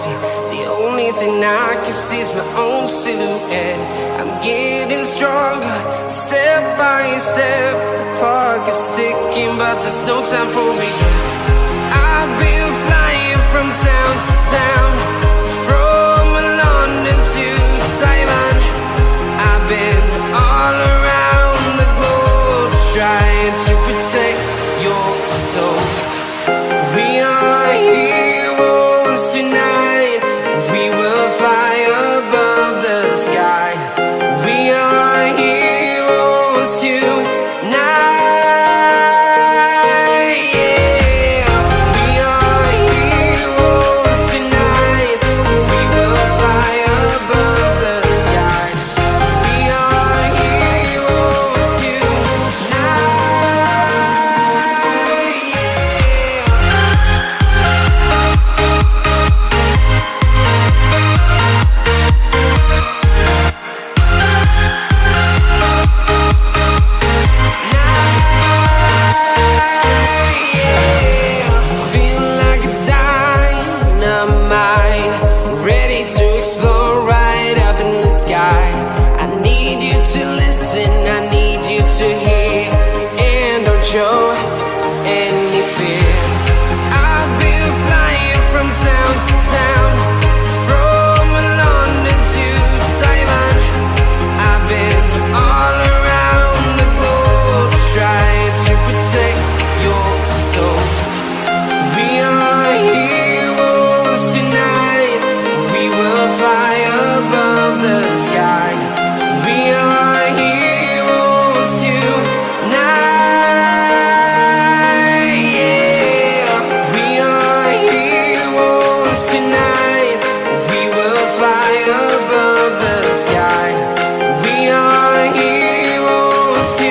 empty. The only thing I can see is my own silhouette. I'm getting stronger, step by step. The clock is ticking, but there's no time for regrets. I've been flying from town to town, from London to Taiwan. I've been all around the globe, trying to protect your soul. We are heroes tonight. We will fly above the sky. We are heroes tonight. Show any fear. I've been flying from town to town, from London to Taiwan. I've been all around the globe, trying to protect your soul. We are heroes tonight. We will fly above the sky. We are heroes tonight. Sky. We are heroes tonight.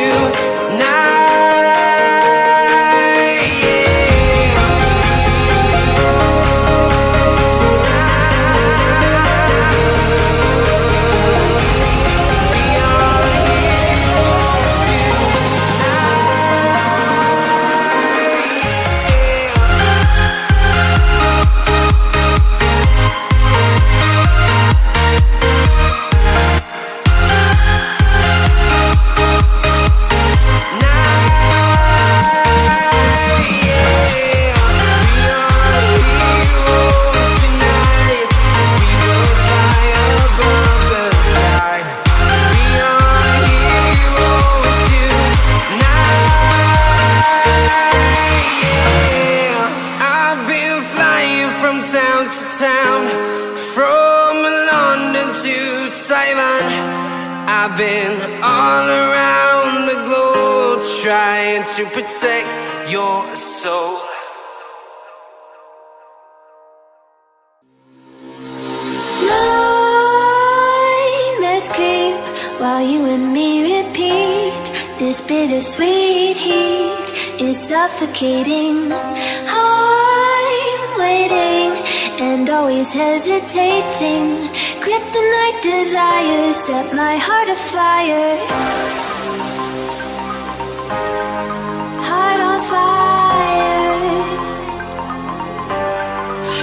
Town to town, from London to Taiwan. I've been all around the globe, trying to protect your soul. Nightmares creep while you and me repeat. This bittersweet heat is suffocating. I'm waiting and always hesitating. Kryptonite desires set my heart afire. Heart on fire.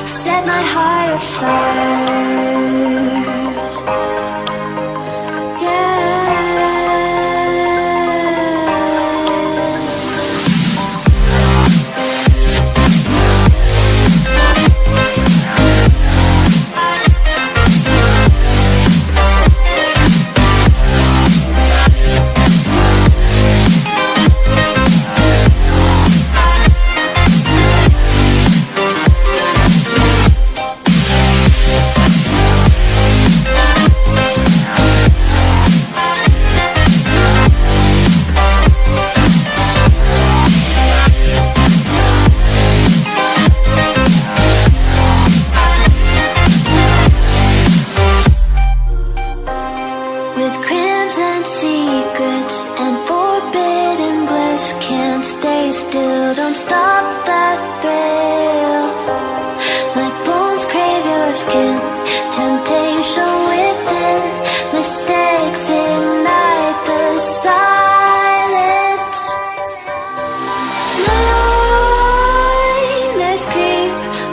Set my heart afire.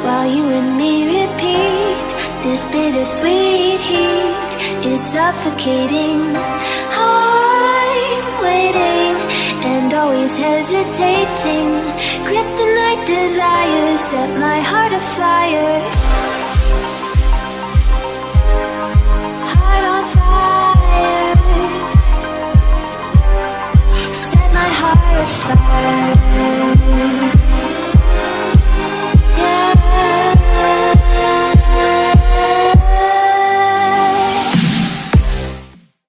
while you and me repeat suffocating. I'm waiting and always hesitating. Kryptonite desires set my heart afire. Heart on fire. Set my heart afire.